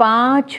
5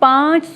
5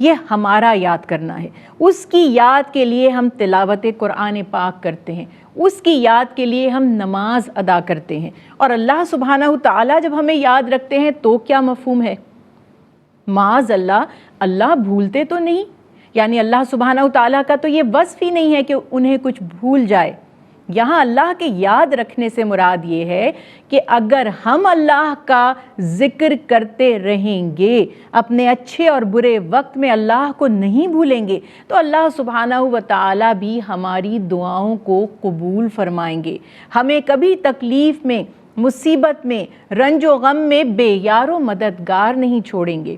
یہ ہمارا یاد کرنا ہے. اس کی یاد کے لیے ہم تلاوت قرآن پاک کرتے ہیں, اس کی یاد کے لیے ہم نماز ادا کرتے ہیں. اور اللہ سبحانہ تعالیٰ جب ہمیں یاد رکھتے ہیں تو کیا مفہوم ہے؟ معاذ اللہ, اللہ بھولتے تو نہیں, یعنی اللہ سبحانہ تعالیٰ کا تو یہ وصف ہی نہیں ہے کہ انہیں کچھ بھول جائے. یہاں اللہ کے یاد رکھنے سے مراد یہ ہے کہ اگر ہم اللہ کا ذکر کرتے رہیں گے, اپنے اچھے اور برے وقت میں اللہ کو نہیں بھولیں گے, تو اللہ سبحانہ و تعالیٰ بھی ہماری دعاؤں کو قبول فرمائیں گے. ہمیں کبھی تکلیف میں, مصیبت میں, رنج و غم میں بے یار و مددگار نہیں چھوڑیں گے,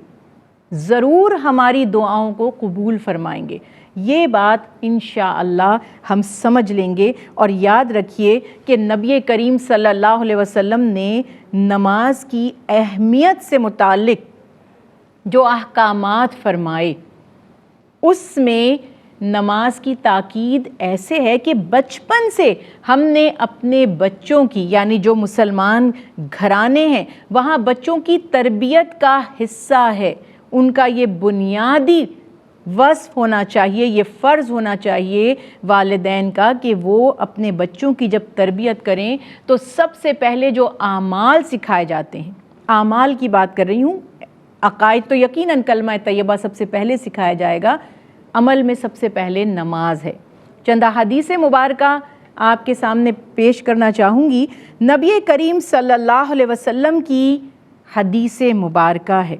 ضرور ہماری دعاؤں کو قبول فرمائیں گے. یہ بات انشاءاللہ ہم سمجھ لیں گے. اور یاد رکھیے کہ نبی کریم صلی اللہ علیہ وسلم نے نماز کی اہمیت سے متعلق جو احکامات فرمائے, اس میں نماز کی تاکید ایسے ہے کہ بچپن سے ہم نے اپنے بچوں کی, یعنی جو مسلمان گھرانے ہیں وہاں بچوں کی تربیت کا حصہ ہے, ان کا یہ بنیادی وصف ہونا چاہیے, یہ فرض ہونا چاہیے والدین کا کہ وہ اپنے بچوں کی جب تربیت کریں تو سب سے پہلے جو اعمال سکھائے جاتے ہیں, اعمال کی بات کر رہی ہوں, عقائد تو یقیناً کلمہ طیبہ سب سے پہلے سکھایا جائے گا, عمل میں سب سے پہلے نماز ہے. چند حدیث مبارکہ آپ کے سامنے پیش کرنا چاہوں گی. نبی کریم صلی اللہ علیہ وسلم کی حدیث مبارکہ ہے.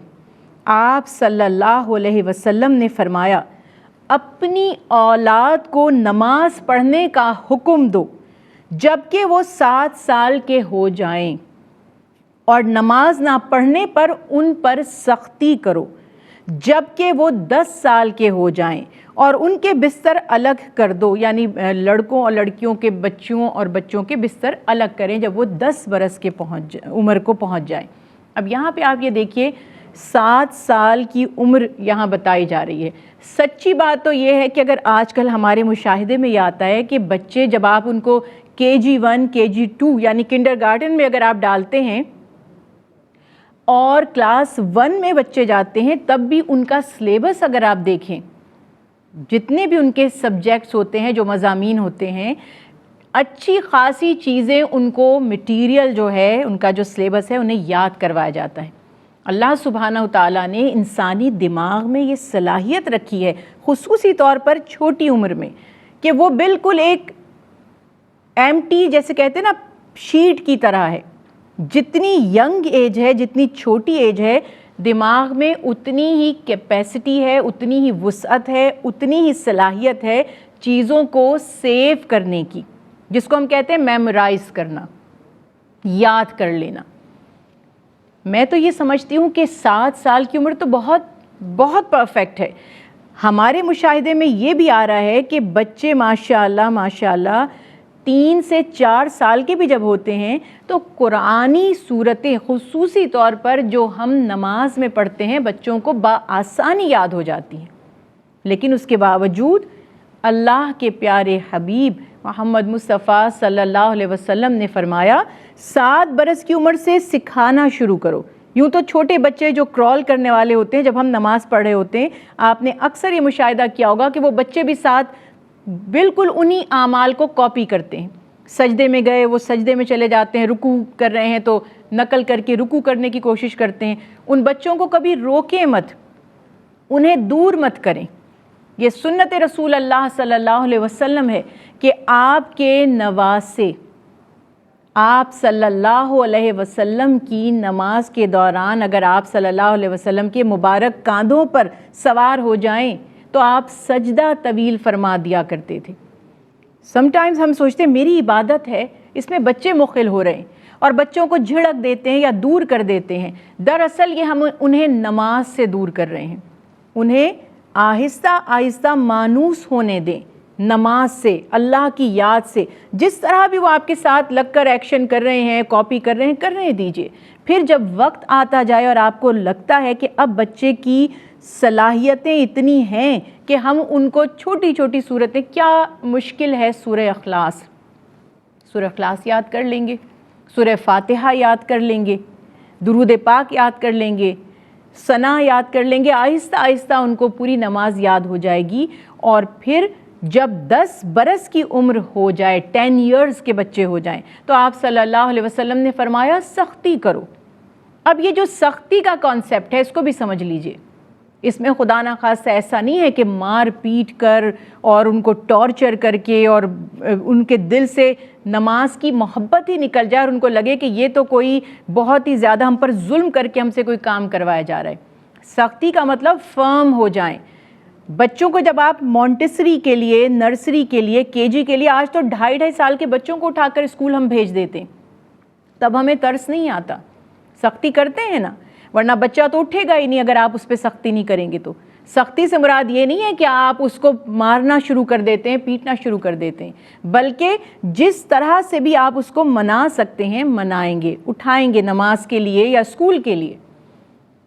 آپ صلی اللہ علیہ وسلم نے فرمایا, اپنی اولاد کو نماز پڑھنے کا حکم دو جبکہ وہ 7 سال کے ہو جائیں, اور نماز نہ پڑھنے پر ان پر سختی کرو جبکہ وہ 10 سال کے ہو جائیں, اور ان کے بستر الگ کر دو, یعنی لڑکوں اور لڑکیوں کے بچوں اور بچوں کے بستر الگ کریں جب وہ 10 برس کے عمر کو پہنچ جائیں. اب یہاں پہ آپ یہ دیکھیے 7 سال کی عمر یہاں بتائی جا رہی ہے. سچی بات تو یہ ہے کہ اگر آج کل ہمارے مشاہدے میں یہ آتا ہے کہ بچے جب آپ ان کو KG1 KG2 یعنی کنڈر گارڈن میں اگر آپ ڈالتے ہیں اور کلاس 1 میں بچے جاتے ہیں, تب بھی ان کا سلیبس اگر آپ دیکھیں, جتنے بھی ان کے سبجیکٹس ہوتے ہیں, جو مضامین ہوتے ہیں, اچھی خاصی چیزیں ان کو مٹیریل جو ہے, ان کا جو سلیبس ہے انہیں یاد کروایا جاتا ہے. اللہ سبحانہ تعالیٰ نے انسانی دماغ میں یہ صلاحیت رکھی ہے, خصوصی طور پر چھوٹی عمر میں, کہ وہ بالکل ایک ایمٹی, جیسے کہتے ہیں نا, شیٹ کی طرح ہے. جتنی ینگ ایج ہے, جتنی چھوٹی ایج ہے, دماغ میں اتنی ہی کیپیسٹی ہے, اتنی ہی وسعت ہے, اتنی ہی صلاحیت ہے چیزوں کو سیو کرنے کی, جس کو ہم کہتے ہیں میمورائز کرنا, یاد کر لینا. میں تو یہ سمجھتی ہوں کہ 7 سال کی عمر تو بہت بہت پرفیکٹ ہے. ہمارے مشاہدے میں یہ بھی آ رہا ہے کہ بچے ماشاءاللہ 3 سے 4 سال کے بھی جب ہوتے ہیں تو قرآنی صورتیں, خصوصی طور پر جو ہم نماز میں پڑھتے ہیں, بچوں کو بآسانی یاد ہو جاتی ہیں. لیکن اس کے باوجود اللہ کے پیارے حبیب محمد مصطفیٰ صلی اللہ علیہ وسلم نے فرمایا 7 برس کی عمر سے سکھانا شروع کرو. یوں تو چھوٹے بچے جو کرال کرنے والے ہوتے ہیں, جب ہم نماز پڑھ رہے ہوتے ہیں, آپ نے اکثر یہ مشاہدہ کیا ہوگا کہ وہ بچے بھی ساتھ بالکل انہی اعمال کو کاپی کرتے ہیں. سجدے میں گئے, وہ سجدے میں چلے جاتے ہیں, رکوع کر رہے ہیں تو نقل کر کے رکوع کرنے کی کوشش کرتے ہیں. ان بچوں کو کبھی روکیں مت, انہیں دور مت کریں. یہ سنت رسول اللہ صلی اللہ علیہ وسلم ہے کہ آپ کے نواسے, آپ صلی اللہ علیہ وسلم کی نماز کے دوران اگر آپ صلی اللہ علیہ وسلم کے مبارک کاندھوں پر سوار ہو جائیں تو آپ سجدہ طویل فرما دیا کرتے تھے. سم ٹائمز ہم سوچتے ہیں میری عبادت ہے, اس میں بچے مخل ہو رہے ہیں, اور بچوں کو جھڑک دیتے ہیں یا دور کر دیتے ہیں. دراصل یہ ہم انہیں نماز سے دور کر رہے ہیں. انہیں آہستہ آہستہ مانوس ہونے دیں نماز سے, اللہ کی یاد سے. جس طرح بھی وہ آپ کے ساتھ لگ کر ایکشن کر رہے ہیں, کاپی کر رہے ہیں, کرنے دیجئے. پھر جب وقت آتا جائے اور آپ کو لگتا ہے کہ اب بچے کی صلاحیتیں اتنی ہیں کہ ہم ان کو چھوٹی چھوٹی صورتیں, کیا مشکل ہے, سورہ اخلاص یاد کر لیں گے, سورہ فاتحہ یاد کر لیں گے, درود پاک یاد کر لیں گے, ثنا یاد کر لیں گے، آہستہ آہستہ ان کو پوری نماز یاد ہو جائے گی، اور پھر جب 10 برس کی عمر ہو جائے، 10 ایئرز کے بچے ہو جائیں، تو آپ صلی اللہ علیہ وسلم نے فرمایا سختی کرو۔ اب یہ جو سختی کا کانسیپٹ ہے اس کو بھی سمجھ لیجئے، اس میں خدا نخواستہ ایسا نہیں ہے کہ مار پیٹ کر اور ان کو ٹارچر کر کے اور ان کے دل سے نماز کی محبت ہی نکل جائے اور ان کو لگے کہ یہ تو کوئی بہت ہی زیادہ ہم پر ظلم کر کے ہم سے کوئی کام کروایا جا رہا ہے۔ سختی کا مطلب فرم ہو جائیں۔ بچوں کو جب آپ مونٹیسری کے لیے، نرسری کے لیے، کے جی کے لیے، آج تو 2.5 سال کے بچوں کو اٹھا کر اسکول ہم بھیج دیتے ہیں، تب ہمیں ترس نہیں آتا، سختی کرتے ہیں نا، ورنہ بچہ تو اٹھے گا ہی نہیں اگر آپ اس پہ سختی نہیں کریں گے۔ تو سختی سے مراد یہ نہیں ہے کہ آپ اس کو مارنا شروع کر دیتے ہیں، پیٹنا شروع کر دیتے ہیں، بلکہ جس طرح سے بھی آپ اس کو منا سکتے ہیں منائیں گے، اٹھائیں گے نماز کے لیے یا اسکول کے لیے۔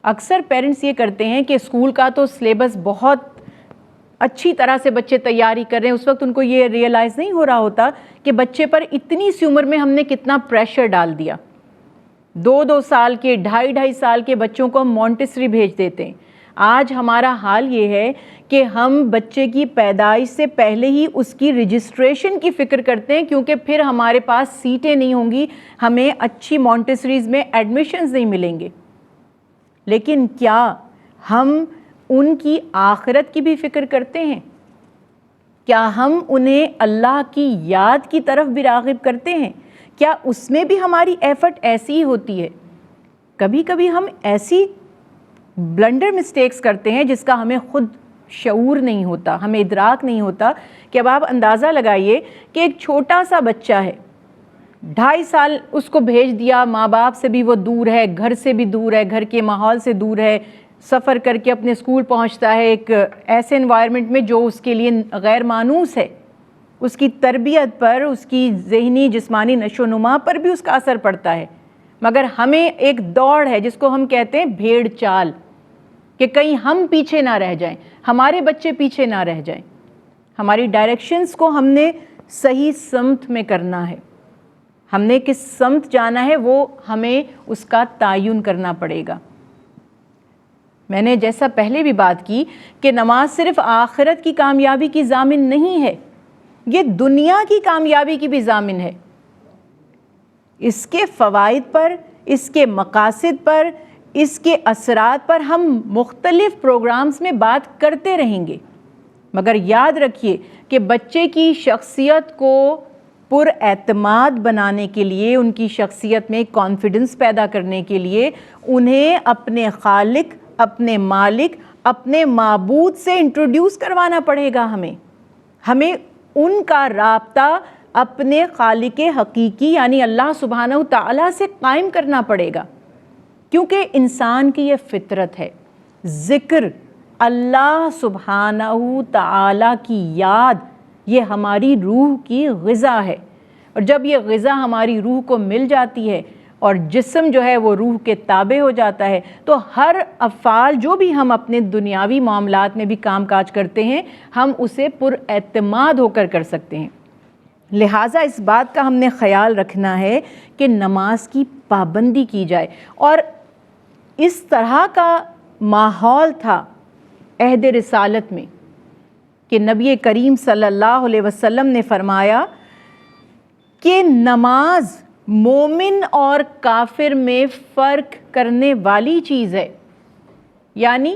اکثر پیرنٹس یہ کرتے ہیں کہ اسکول کا تو سلیبس بہت اچھی طرح سے بچے تیاری کر رہے ہیں، اس وقت ان کو یہ ریئلائز نہیں ہو رہا ہوتا کہ بچے پر اتنی سی عمر میں ہم نے کتنا پریشر ڈال دیا۔ 2 سال کے، 2.5 سال کے بچوں کو ہم مونٹیسری بھیج دیتے ہیں۔ آج ہمارا حال یہ ہے کہ ہم بچے کی پیدائش سے پہلے ہی اس کی رجسٹریشن کی فکر کرتے ہیں، کیونکہ پھر ہمارے پاس سیٹیں نہیں ہوں گی، ہمیں اچھی مونٹیسریز میں ایڈمیشنز نہیں ملیں گے۔ لیکن کیا ہم ان کی آخرت کی بھی فکر کرتے ہیں؟ کیا ہم انہیں اللہ کی یاد کی طرف بھی راغب کرتے ہیں؟ کیا اس میں بھی ہماری ایفرٹ ایسی ہی ہوتی ہے؟ کبھی کبھی ہم ایسی بلنڈر مسٹیکس کرتے ہیں جس کا ہمیں خود شعور نہیں ہوتا، ہمیں ادراک نہیں ہوتا کہ اب آپ اندازہ لگائیے کہ ایک چھوٹا سا بچہ ہے، 2.5 سال اس کو بھیج دیا، ماں باپ سے بھی وہ دور ہے، گھر سے بھی دور ہے، گھر کے ماحول سے دور ہے، سفر کر کے اپنے اسکول پہنچتا ہے ایک ایسے انوائرمنٹ میں جو اس کے لیے غیر مانوس ہے، اس کی تربیت پر، اس کی ذہنی جسمانی نشو و نما پر بھی اس کا اثر پڑتا ہے۔ مگر ہمیں ایک دوڑ ہے جس کو ہم کہتے ہیں بھیڑ چال، کہ کہیں ہم پیچھے نہ رہ جائیں، ہمارے بچے پیچھے نہ رہ جائیں۔ ہماری ڈائریکشنز کو ہم نے صحیح سمت میں کرنا ہے، ہم نے کس سمت جانا ہے وہ ہمیں اس کا تعین کرنا پڑے گا۔ میں نے جیسا پہلے بھی بات کی کہ نماز صرف آخرت کی کامیابی کی ضامن نہیں ہے، یہ دنیا کی کامیابی کی بھی ضامن ہے۔ اس کے فوائد پر، اس کے مقاصد پر، اس کے اثرات پر ہم مختلف پروگرامز میں بات کرتے رہیں گے، مگر یاد رکھیے کہ بچے کی شخصیت کو پر اعتماد بنانے کے لیے، ان کی شخصیت میں کانفیڈنس پیدا کرنے کے لیے انہیں اپنے خالق، اپنے مالک، اپنے معبود سے انٹروڈیوس کروانا پڑے گا۔ ہمیں ان کا رابطہ اپنے خالق حقیقی یعنی اللہ سبحانہ تعالیٰ سے قائم کرنا پڑے گا، کیونکہ انسان کی یہ فطرت ہے۔ ذکر، اللہ سبحانہ تعالیٰ کی یاد، یہ ہماری روح کی غذا ہے، اور جب یہ غذا ہماری روح کو مل جاتی ہے اور جسم جو ہے وہ روح کے تابع ہو جاتا ہے، تو ہر افعال جو بھی ہم اپنے دنیاوی معاملات میں بھی کام کاج کرتے ہیں، ہم اسے پر اعتماد ہو کر کر سکتے ہیں۔ لہٰذا اس بات کا ہم نے خیال رکھنا ہے کہ نماز کی پابندی کی جائے، اور اس طرح کا ماحول تھا عہد رسالت میں کہ نبی کریم صلی اللہ علیہ وسلم نے فرمایا کہ نماز مومن اور کافر میں فرق کرنے والی چیز ہے۔ یعنی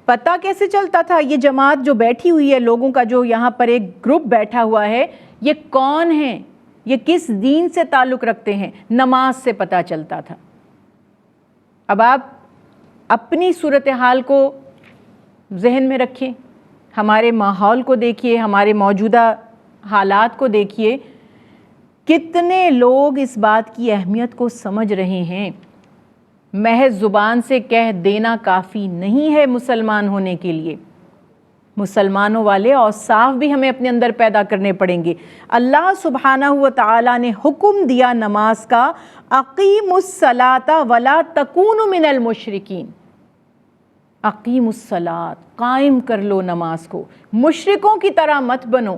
پتہ کیسے چلتا تھا یہ جماعت جو بیٹھی ہوئی ہے، لوگوں کا جو یہاں پر ایک گروپ بیٹھا ہوا ہے، یہ کون ہیں، یہ کس دین سے تعلق رکھتے ہیں؟ نماز سے پتہ چلتا تھا۔ اب آپ اپنی صورتحال کو ذہن میں رکھیں، ہمارے ماحول کو دیکھیے، ہمارے موجودہ حالات کو دیکھیے، کتنے لوگ اس بات کی اہمیت کو سمجھ رہے ہیں؟ محض زبان سے کہہ دینا کافی نہیں ہے مسلمان ہونے کے لیے، مسلمانوں والے اوصاف بھی ہمیں اپنے اندر پیدا کرنے پڑیں گے۔ اللہ سبحانہ و تعالیٰ نے حکم دیا نماز کا، اقیموا الصلاۃ ولا تکونوا من المشرکین، اقیم الصلاۃ، قائم کر لو نماز کو، مشرکوں کی طرح مت بنو۔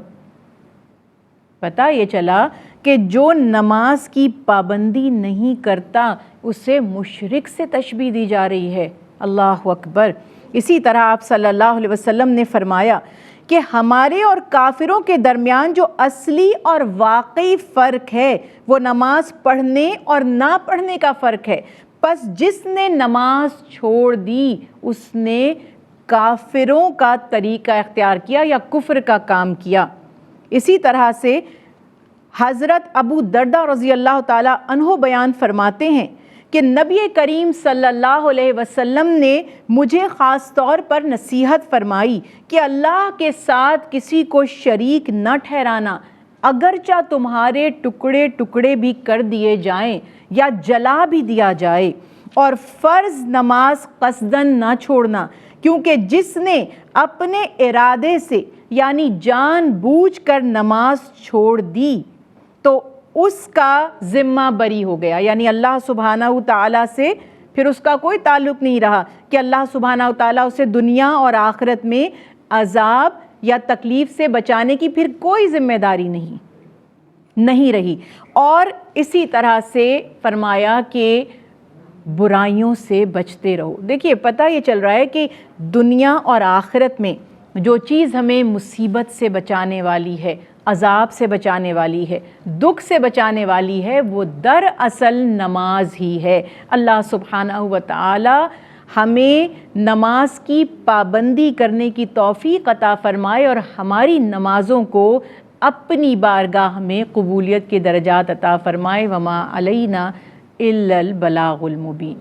پتہ یہ چلا کہ جو نماز کی پابندی نہیں کرتا اسے مشرک سے تشبیہ دی جا رہی ہے۔ اللہ اکبر۔ اسی طرح آپ صلی اللہ علیہ وسلم نے فرمایا کہ ہمارے اور کافروں کے درمیان جو اصلی اور واقعی فرق ہے وہ نماز پڑھنے اور نہ پڑھنے کا فرق ہے، پس جس نے نماز چھوڑ دی اس نے کافروں کا طریقہ اختیار کیا یا کفر کا کام کیا۔ اسی طرح سے حضرت ابو دردہ رضی اللہ تعالیٰ عنہ بیان فرماتے ہیں کہ نبی کریم صلی اللہ علیہ وسلم نے مجھے خاص طور پر نصیحت فرمائی کہ اللہ کے ساتھ کسی کو شریک نہ ٹھہرانا، اگرچہ تمہارے ٹکڑے ٹکڑے بھی کر دیے جائیں یا جلا بھی دیا جائے، اور فرض نماز قصداً نہ چھوڑنا، کیونکہ جس نے اپنے ارادے سے یعنی جان بوجھ کر نماز چھوڑ دی تو اس کا ذمہ بری ہو گیا، یعنی اللہ سبحانہ تعالیٰ سے پھر اس کا کوئی تعلق نہیں رہا کہ اللہ سبحانہ تعالیٰ اسے دنیا اور آخرت میں عذاب یا تکلیف سے بچانے کی پھر کوئی ذمہ داری نہیں رہی۔ اور اسی طرح سے فرمایا کہ برائیوں سے بچتے رہو۔ دیکھیے پتہ یہ چل رہا ہے کہ دنیا اور آخرت میں جو چیز ہمیں مصیبت سے بچانے والی ہے، عذاب سے بچانے والی ہے، دکھ سے بچانے والی ہے، وہ دراصل نماز ہی ہے۔ اللہ سبحانہ و تعالی ہمیں نماز کی پابندی کرنے کی توفیق عطا فرمائے اور ہماری نمازوں کو اپنی بارگاہ میں قبولیت کے درجات عطا فرمائے۔ وما علینا الا البلاغ المبین۔